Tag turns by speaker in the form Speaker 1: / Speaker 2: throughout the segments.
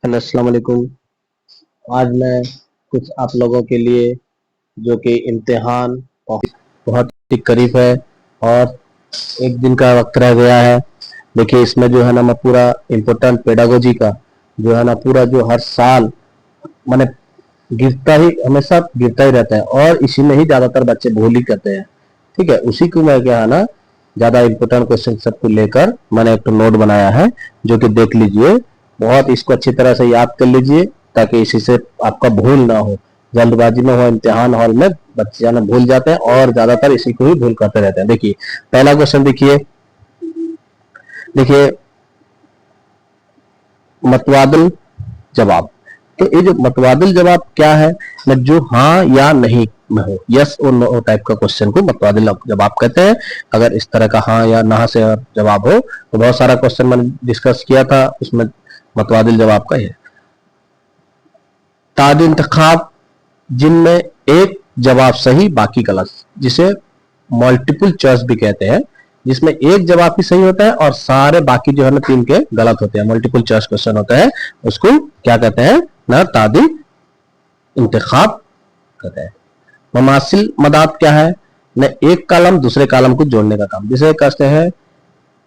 Speaker 1: Hello अस्सलाम वालेकुम। आज मैं कुछ आप लोगों के लिए जो कि इम्तिहान बहुत ही करीब है और एक दिन का वक्त रह गया है। देखिए इसमें जो है ना मैं पूरा इम्पोर्टेंट पेडागोजी का जो है ना पूरा जो हर साल मैंने गिरता ही हमेशा गिरता ही रहता है और इसी में ही ज्यादातर बच्चे भूल ही करते हैं। ठीक है, उसी को मैं क्या है ना ज्यादा इम्पोर्टेंट क्वेश्चन सबको लेकर मैंने एक तो नोट बनाया है जो कि देख लीजिए। बहुत इसको अच्छी तरह से याद कर लीजिए ताकि इसी से आपका भूल ना हो। जल्दबाजी में हो इम्तिहान हॉल में बच्चे जाना भूल जाते हैं और ज्यादातर इसी को ही भूल करते रहते हैं। देखिए पहला क्वेश्चन देखिए। देखिए मतवादल जवाब। तो ये जो मतवादल जवाब क्या है ना, जो हाँ या नहीं में हो, यस और नो टाइप का क्वेश्चन को मतवादल जवाब कहते हैं। अगर इस तरह का हाँ या ना से जवाब हो तो बहुत सारा क्वेश्चन मैंने डिस्कस किया था, उसमें मतवादल जवाब का है। ताद इंतखाब जिनमें एक जवाब सही बाकी गलत, जिसे मल्टीपल चॉइस भी कहते हैं, जिसमें एक जवाब ही सही होता है और सारे बाकी जो है ना तीन के गलत होते हैं, मल्टीपल चॉइस क्वेश्चन होता है, उसको क्या कहते हैं ना तादिल इंतखाब कहते हैं। ममासिल मदाद क्या है न, एक कलम दूसरे कलम को जोड़ने का काम, जिसे कहते हैं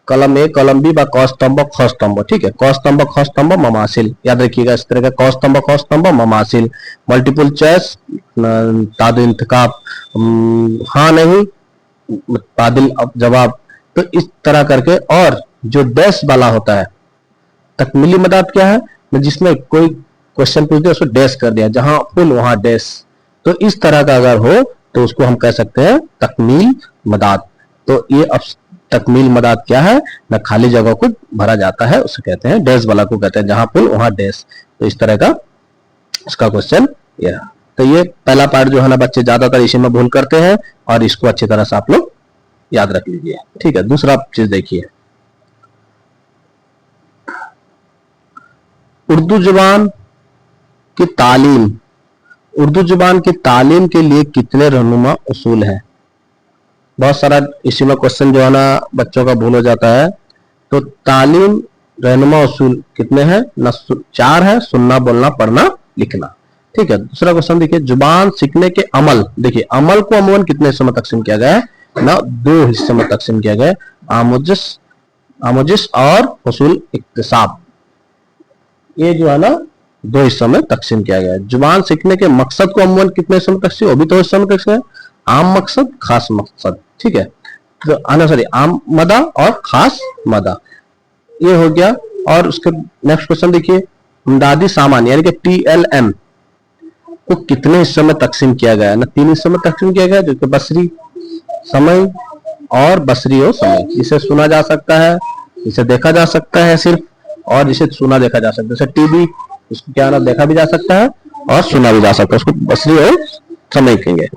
Speaker 1: कलम ए कलम बी बा कौ स्तंभ ख स्तंभ। ठीक है, कौ स्तंभ ख स्तंभ ममासिल, याद रखिएगा इस तरह का कौ स्तंभ ख स्तंभ ममासिल। मल्टीपल चॉइस तादिल इंतखाब, हाँ नहीं तादिल जवाब। तो इस तरह करके, और जो डैश वाला होता है तकमीली मदद क्या है, जिसमें कोई क्वेश्चन पूछ दिया उसको डैश कर दिया, जहां फुल वहां डैश। तो इस तरह का अगर हो तो उसको हम कह सकते हैं तकमील मदद। तो ये अब तकमील मदद क्या है ना, खाली जगह को भरा जाता है, उसे कहते हैं डैश वाला को कहते हैं, जहां फुल वहां डैश। तो इस तरह का उसका क्वेश्चन ये रहा। तो ये पहला पार्ट जो है ना बच्चे ज्यादातर इसी में भूल करते हैं और इसको अच्छी तरह से आप लोग याद रख लीजिए। ठीक है, दूसरा चीज देखिए, उर्दू जुबान की तालीम। उर्दू जुबान की तालीम के लिए कितने रहनुमा उसूल हैं? बहुत सारा इसी में क्वेश्चन जो है ना बच्चों का भूल हो जाता है। तो तालीम रहनुमा उसूल कितने हैं ना, चार है, सुनना बोलना पढ़ना लिखना। ठीक है, दूसरा क्वेश्चन देखिए, जुबान सीखने के अमल। देखिए अमल को अमूमन कितने हिस्सों में तकसीम किया गया है ना, दो हिस्सों में तकसीम किया गया है, आमुजिश आमुजिश और हुसूल इक्तिसाब। ये जो है ना दो हिस्सों में तकसीम किया गया है। जुबान सीखने के मकसद को अमूमन कितने हिस्सों में तकसीम, वो भी दो हिस्सों में तकसीम है, आम मकसद खास मकसद। ठीक है, तो आना सॉरी आम मदा और खास मदा, ये हो गया। और उसके नेक्स्ट क्वेश्चन देखिए, इमदादी सामान यानी कि TLM को कितने हिस्सों में तकसीम किया गया है ना, तीन हिस्सों में तकसीम किया गया है, जो कि बसरी समय और बसरी हो समय। इसे सुना जा सकता है, इसे देखा जा सकता है सिर्फ, और जिसे सुना देखा जा सकता है, जैसे टीवी, इसको क्या ना देखा भी जा सकता है और सुना भी जा सकता है, उसको बसरी और समय कहेंगे।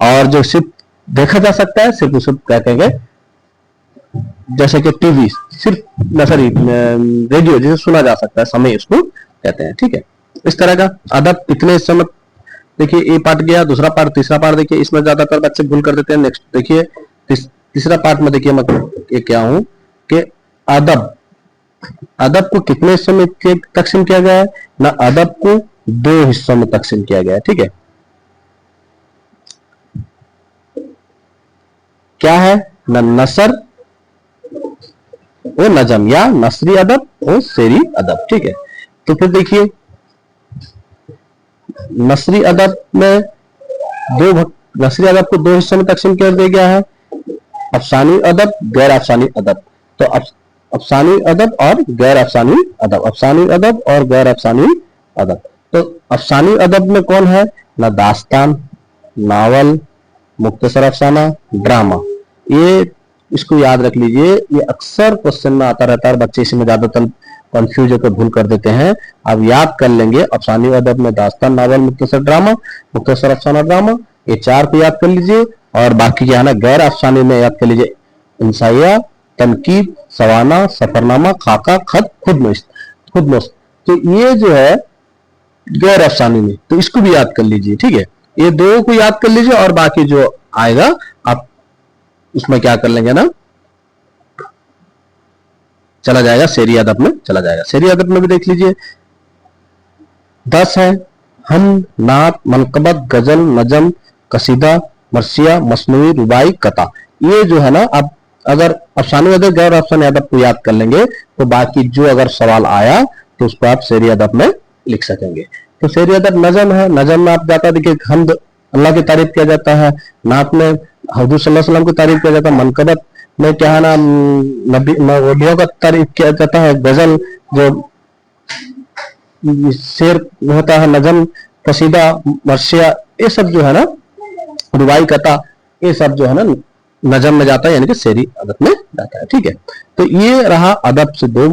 Speaker 1: और जो सिर्फ देखा जा सकता है सिर्फ उसे क्या कहेंगे, जैसे कि टीवी सिर्फ सॉरी रेडियो जिसे सुना जा सकता है समय, इसको कहते हैं। ठीक है, इस तरह का अदब कितने समय। देखिए ये पार्ट गया, दूसरा पार्ट, तीसरा पार्ट देखिए, इसमें ज्यादातर बच्चे भूल कर देते हैं। नेक्स्ट देखिए तीसरा पार्ट में देखिए मैं ये क्या हूं कि अदब, अदब को कितने हिस्सों में तकसीम किया गया है ना, अदब को दो हिस्सों में तकसीम किया गया है। ठीक है, क्या है ना, नसर वो नजम, या नसरी अदब और शेरी अदब। ठीक है, तो फिर देखिए नसरी अदब में नसरी अदब को दो हिस्सों में तकसीम कर दिया गया है, अफसानी अदब गैर अफसानी अदब। तो अफसानी अदब और गैर अफसानी अदब, अफसानी अदब और गैर अफसानी अदब। तो अफसानी अदब में कौन है ना, दास्तान, नावल, मुख्तसर अफसाना, ड्रामा। ये इसको याद रख लीजिए, ये अक्सर क्वेश्चन में आता रहता है, बच्चे इसमें ज्यादातर कंफ्यूज होकर भूल कर देते हैं। अब याद कर लेंगे, अफसानी अदब में दास्तान, नावल, मुख्तसर ड्रामा, मुख्तसर अफसाना, ड्रामा, ये चार को याद कर लीजिए। और बाकी क्या है ना, गैर अफसानी में याद कर लीजिए, इंसाइया, तनकीद, सवाना, सफरनामा, खाका, खत, खुद नोस्त। तो ये जो है गैर अफसानी में, तो इसको भी याद कर लीजिए। ठीक है, ये दो को याद कर लीजिए और बाकी जो आएगा आप उसमें क्या कर लेंगे ना, चला जाएगा शेरी अदब में, चला जाएगा। शेरी अदब में भी देख लीजिए, 10 है हम, नात, मनकबत, गजल, नजम, कसीदा, मरसिया, मसनवी, रुबाई, कता। ये जो है ना, अब अगर अफसाने अदब गैर अफसाने अदब को याद कर लेंगे तो बाकी जो अगर सवाल आया तो उसको आप शेरी अदब में लिख सकेंगे। तो शेरी अदब नजम है, नजम में आप जाता देखिए हमद, अल्लाह की तारीफ किया जाता है। नात में हजूर सल्लल्लाहु अलैहि वसल्लम की तारीफ किया जाता है। मनकबत में क्या है ना, नबी नबियों का तारीफ किया जाता है। गजल जो शेर होता है, नजम, कसीदा, मरसिया, ये सब जो है ना, रुबाई, कता, ये सब जो है ना नजम में जाता है, यानी कि शेरी अदब में जाता है। ठीक है, तो ये रहा अदब से दो,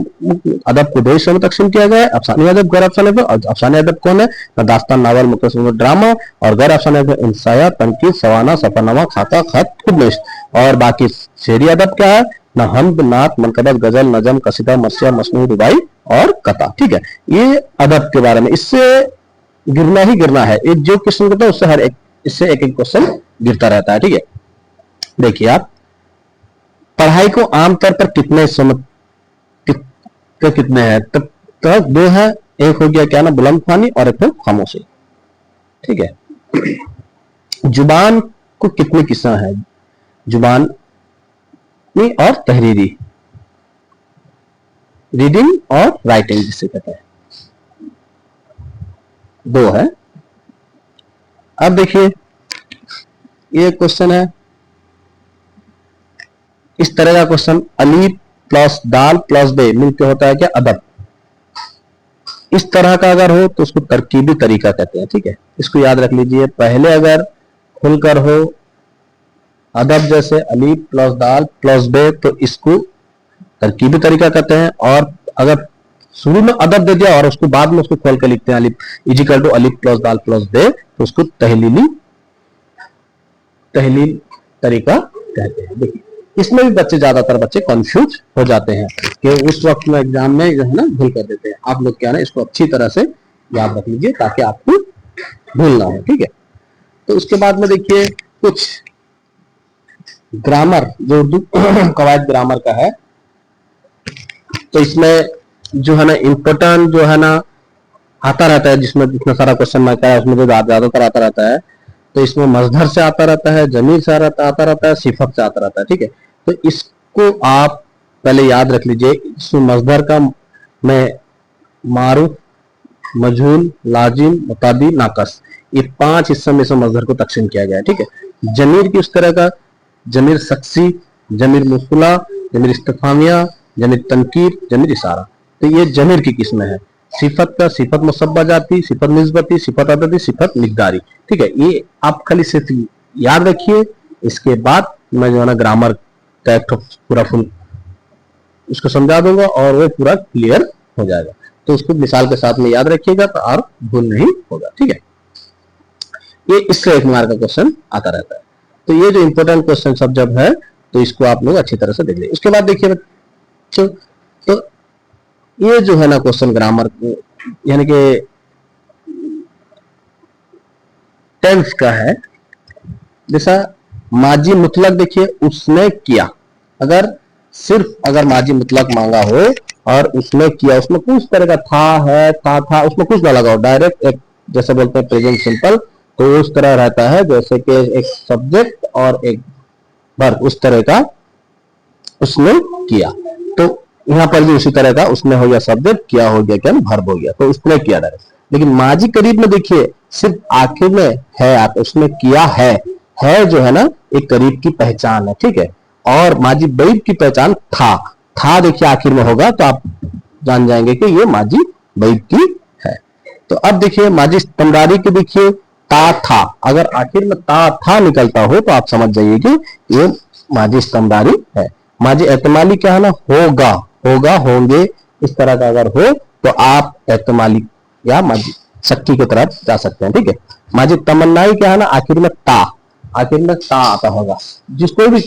Speaker 1: अदब को दो हिस्सों में तकसीम किया गया है, अफसानी अदब, गैर अफसानी अदब। अफसानी अदब कौन है? दास्तान, नावल, मुकदमा, ड्रामा। और गैर अफसानी अदब इंसाया, तनकीद, सवाना, सफरनामा, खाका, खत, खुदनविश्त। और बाकी शेरी अदब क्या है? ना हमद, नात, मनकबत, गजल, नजम, कसीदा, मरसिया, मसनूई, रुबाई और कता। ठीक है, ये अदब के बारे में, इससे गिरना ही गिरना है। एक जो क्वेश्चन करता है उससे हर एक, इससे एक एक क्वेश्चन गिरता रहता है। ठीक है, देखिए आप, पढ़ाई को आमतौर पर कितने हिस्सों में कितने हैं? तो दो है, एक हो गया क्या ना, बुलंद ख्वानी, और एक है खामोशी। ठीक है, जुबान को कितने किस्म है? जुबान और तहरीरी, रीडिंग और राइटिंग जिसे कहते हैं, दो है। अब देखिए ये क्वेश्चन है, इस तरह का क्वेश्चन, अलीफ प्लस दाल प्लस बे मिलकर होता है क्या? अदब। इस तरह का अगर हो तो उसको तरकीबी तरीका कहते हैं। ठीक है, इसको याद रख लीजिए। पहले अगर खुलकर हो अदब जैसे अलीफ प्लस दाल प्लस बे, तो इसको तरकीबी तरीका कहते हैं। और अगर शुरू में अदब दे दिया और उसको बाद में उसको खोल कर लिखते हैं अलिफ इजिकल टू अलिफ प्लस दाल प्लस दे, तो उसको तहलील तरीका कहते हैं। देखिए इसमें भी बच्चे, ज्यादातर बच्चे कंफ्यूज हो जाते हैं कि उस वक्त में एग्जाम में जो है ना भूल कर देते हैं। आप लोग क्या ना इसको अच्छी तरह से याद रख लीजिए ताकि आपको भूल ना हो। ठीक है, तो उसके बाद में देखिए कुछ ग्रामर, जो उर्दू कवायद ग्रामर का है, तो इसमें जो है ना इम्पोर्टेंट जो है ना आता रहता है, जिसमें जितना सारा क्वेश्चन मार्क है उसमें जो ज्यादातर आता रहता है। तो इसमें मजदर से आता रहता है, जमीर से आता रहता है, सिफत से आता रहता है। ठीक है, तो इसको आप पहले याद रख लीजिए। इसमें मजदर का में मारूफ, मजहूल, लाजिम, मुतादी, नाकस, ये 5 हिस्सों में से मजदर को तकसीम किया गया है। ठीक है, जमीर की उस तरह का, जमीर शख्सी, जमीर मुफला, जमीर इस्तिफामिया, जमीर तनकीर, जमीर इशारा। तो ये जमीर की किस्म है। सिफत का, सिफत मुसब्बा जाती, सिफत निस्बती, सिफत अददी, सिफत मिकदारी। ठीक है, ये आप खाली सिर्फ याद रखिए। इसके बाद मैं जो है ना ग्रामर का एक पूरा फुल उसको समझा दूंगा और वो पूरा क्लियर हो जाएगा। तो उसको मिसाल के साथ में याद रखिएगा तो और भूल नहीं होगा। ठीक है, ये इससे एक मार्क का क्वेश्चन आता रहता है। तो ये जो इंपॉर्टेंट क्वेश्चन सब जब है तो इसको आप लोग अच्छी तरह से देख लीजिए। उसके बाद देखिए तो ये जो है ना क्वेश्चन ग्रामर यानी कि टेंस का है। जैसा माजी मुतलक, देखिए उसने किया, अगर सिर्फ अगर माजी मुतलक मांगा हो और उसने किया, उसमें कुछ तरह का था, है, था उसमें कुछ ना लगा हो, डायरेक्ट एक जैसे बोलते हैं प्रेजेंट सिंपल, तो उस तरह रहता है जैसे कि एक सब्जेक्ट और एक वर्ब, उस तरह का उसने किया। तो यहाँ पर भी उसी तरह का उसने हो गया सब्जेक्ट, किया हो गया क्या, वर्ब हो गया, तो उसने किया डायरेक्ट। लेकिन माजी करीब में देखिए सिर्फ आखिर में है, आप उसने किया है जो है ना एक करीब की पहचान है। ठीक है, और माजी बैद की पहचान था देखिए आखिर में होगा तो आप जान जाएंगे कि ये माजी बैद की है। तो अब देखिए माजी इस्तमरारी की, देखिए था, अगर आखिर में था निकलता हो तो आप समझ जाइए कि ये माजी इस्तमरारी है। माजी एहतमाली क्या है ना, होगा, होंगे, इस तरह का अगर हो तो आप एहतमाली या माजी शक्की की तरफ जा सकते हैं। ठीक है, माजी तमन्नाई क्या है ना, आखिर में ता आता होगा। जिस कोई भी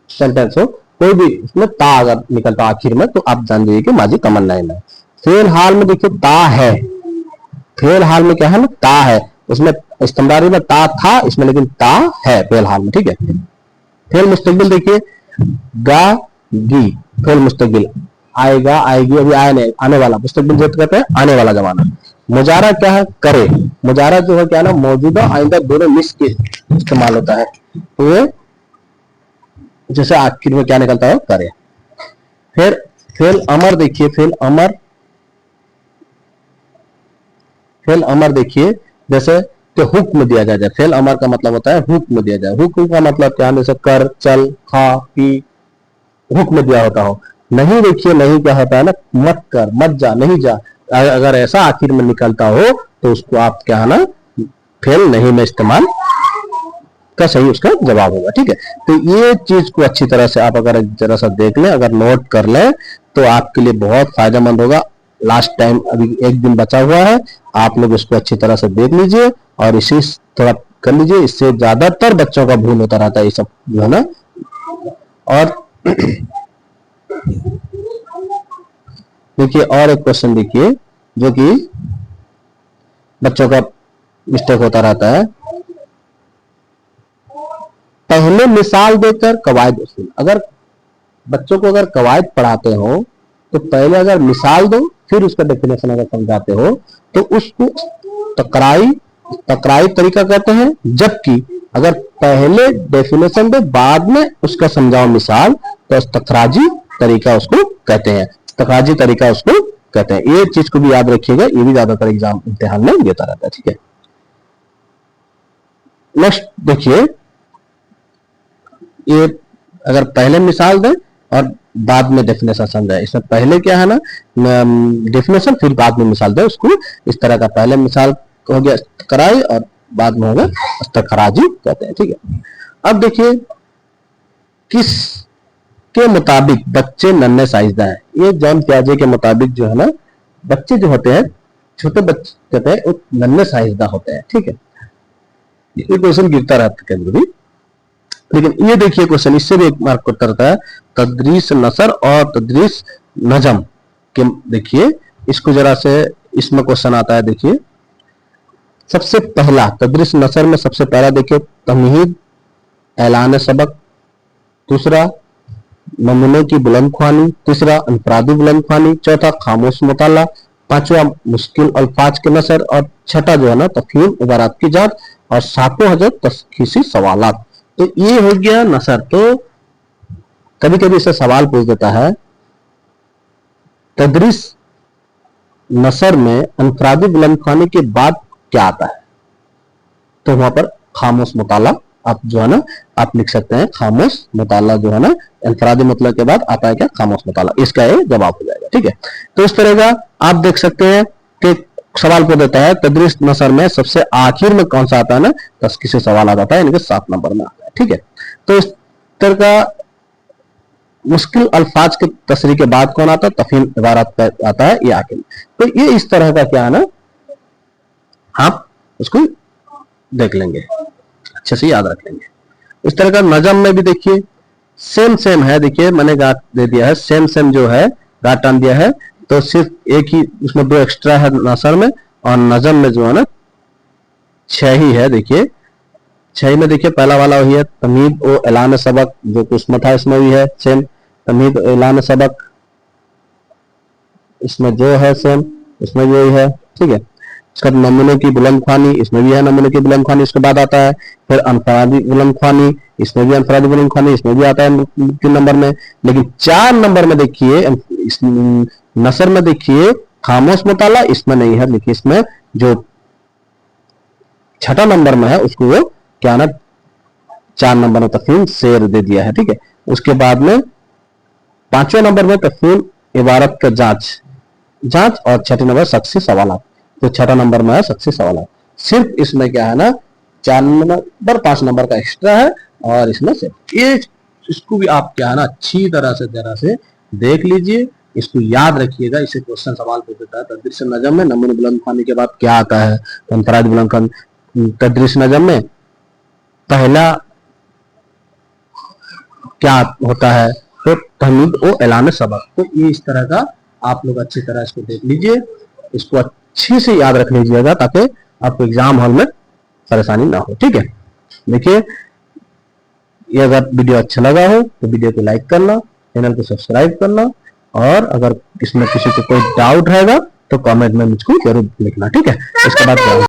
Speaker 1: सेंटेंस हो, कोई भी इसमें ता अगर निकलता आखिर में तो आप जान जाइए कि माजी तमन्नाई में। फेल हाल में देखिए ता है, फेल हाल में क्या है ना, ता है, उसमें इस्तमरारी में ता था इसमें, लेकिन ता है फेल हाल में। ठीक है, फेल मुस्तकबिल देखिए गा गी, फेल मुस्तकबिल आएगा, आएगी, अभी आया नहीं, आने वाला, मुस्तकबिल जो कहते हैं आने वाला जमाना। मुजारा क्या है? करे। मुजारा जो है क्या ना, मौजूदा आइंदा दोनों मिस के इस्तेमाल होता है, तो ये जैसे आखिर में क्या निकलता है? करे। फिर फेल अमर देखिए, फेल अमर, फेल अमर देखिए, जैसे कि हुक्म दिया जाए, फेल अमर का मतलब होता है हुक्म दिया जाए। हुक्म का मतलब क्या है? जैसे कर, चल, खा, पी, हुक्म दिया होता हो। नहीं देखिए, नहीं क्या होता है ना, मत कर, मत जा, नहीं जा। अगर ऐसा आखिर में निकलता हो तो उसको आप क्या है ना, फेल नहीं में इस्तेमाल का सही उसका जवाब होगा। ठीक है, तो ये चीज को अच्छी तरह से आप अगर जरा सा देख लें, अगर नोट कर लें, तो आपके लिए बहुत फायदेमंद होगा। लास्ट टाइम अभी एक दिन बचा हुआ है, आप लोग इसको अच्छी तरह से देख लीजिए और इसी थोड़ा कर लीजिए। इससे ज्यादातर बच्चों का भूल होता रहता है ये सब जो है ना। और देखिए और एक क्वेश्चन देखिए जो कि बच्चों का मिस्टेक होता रहता है, पहले मिसाल देकर कवायद उसूल। अगर बच्चों को अगर कवायद पढ़ाते हो तो पहले अगर मिसाल दो, फिर उसका डेफिनेशन अगर समझाते हो तो उसको तकराई तकराई तरीका कहते हैं। जबकि अगर पहले डेफिनेशन दे बाद में उसका समझाओ मिसाल, तो तकराजी तरीका उसको कहते हैं। तकराजी तरीका उसको कहते हैं। ये चीज को भी याद रखिएगा, ये भी ज्यादातर एग्जाम इम्तिहान में देता रहता है। ठीक है, नेक्स्ट देखिए, ये अगर पहले मिसाल दें और बाद में डेफिनेशन समझाए, इसमें पहले क्या है ना, डेफिनेशन फिर बाद में मिसाल दे उसको, इस तरह का पहले मिसाल हो गया कराई और बाद में होगा तखराजी कहते हैं। ठीक है, अब देखिए किस के मुताबिक बच्चे नन्हे साइजदा है। ये जॉन पियाजे के मुताबिक जो है ना, बच्चे जो होते हैं, छोटे बच्चे कहते हैं वो नन्हे साइजदा होते हैं। ठीक है, ये क्वेश्चन गिरता रहता है कभी भी, लेकिन ये देखिए क्वेश्चन इससे भी एक मार्क कट करता है। तदरीस नसर और तदरीस नजम के, देखिए इसको जरा से, इसमें क्वेश्चन आता है। देखिए सबसे पहला तदरीस नसर में सबसे पहला देखिए तमहीद, ऐलान सबक, दूसरा नमूने की बुलंदख्वानी, तीसरा अनफरादी बुलंदख्वानी, चौथा खामोश मुताला, पांचवा मुश्किल अल्फाज के नसर, और छठा जो है ना तफहीम इबारत की जांच, और सातों हजरत तशखीसी सवालात। तो ये हो गया नसर। तो कभी कभी इसे सवाल पूछ देता है, तदरीस नसर में अनफरादी बुलंदख्वानी के बाद क्या आता है? तो वहां पर खामोश मुताला आप जो है ना आप लिख सकते हैं। खामोश मुताला जो है ना, इनफरादी मतलब के बाद आता है क्या? खामोश मुताला। इसका ये जवाब हो जाएगा। ठीक है, तो इस तरह का आप देख सकते हैं कि सवाल को देता है तदरीस नसर में सबसे आखिर में कौन सा आता है ना, तशखीसी सवाल आता है, यानी कि 7 नंबर में आता है। ठीक है, तो इस तरह का मुश्किल अल्फाज के तशरीह के बाद कौन आता है? तफहीम इबारत आता है, ये आखिर। तो ये इस तरह का क्या है ना, आप उसको देख लेंगे, अच्छे से याद रख लेंगे। इस तरह का नजम में भी देखिए सेम सेम है। देखिए मैंने गाट दे दिया है, सेम सेम जो है गाट टान दिया है, तो सिर्फ एक ही उसमें 2 एक्स्ट्रा है नसर में, और नजम में जो है ना 6 ही है। देखिए 6 में देखिए पहला वाला वही है तमीद ओ ऐलान सबक, जो कि उसमें था इसमें भी है सेम तमीद ऐलान सबक, इसमें जो है सेम इसमें भी वही है। ठीक है, इसका नमूने की बुलंदख्वानी, इसमें भी है नमूने की बुलंदख्वानी, इसके बाद आता है फिर अनफरादी बुलंदख्वानी, इसमें भी अनफरादी बुलंदख्वानी, इसमें भी आता है 3 नंबर में। लेकिन 4 नंबर में देखिए इस नसर में देखिए खामोश मुताला, इसमें नहीं है। देखिए इसमें जो 6 नंबर में है उसको वो क्या ना 4 नंबर में तफहीम शेर दे दिया है। ठीक है, उसके बाद में 5वें नंबर में तफहीम इबारत का जांच और 6 नंबर शख्सी सवालात। तो 6 नंबर में है शख्सी सवालात। सिर्फ इसमें क्या है ना 4 नंबर 5 नंबर का एक्स्ट्रा है, और इसमें से ये इसको भी आप क्या है ना अच्छी तरह से जरा से देख लीजिए, इसको याद रखिएगा। इसे क्वेश्चन सवाल पूछ देता है तदरीस नजम में नमूने बुलंदख्वानी के बाद क्या आता है? तो अनफरादी बुलंदख्वानी तदरीस नजम में पहला क्या होता है? तो तमीद ओ ऐलान सबक। तो ये इस तरह का आप लोग अच्छी तरह इसको देख लीजिए, इसको अच्छे से याद रख लीजिएगा ताकि आपको एग्जाम हॉल में परेशानी ना हो। ठीक है, देखिए ये अगर वीडियो अच्छा लगा हो तो वीडियो को लाइक करना, चैनल को सब्सक्राइब करना, और अगर इसमें किसी को कोई डाउट रहेगा तो कमेंट में मुझको जरूर लिखना, ठीक है। इसके बाद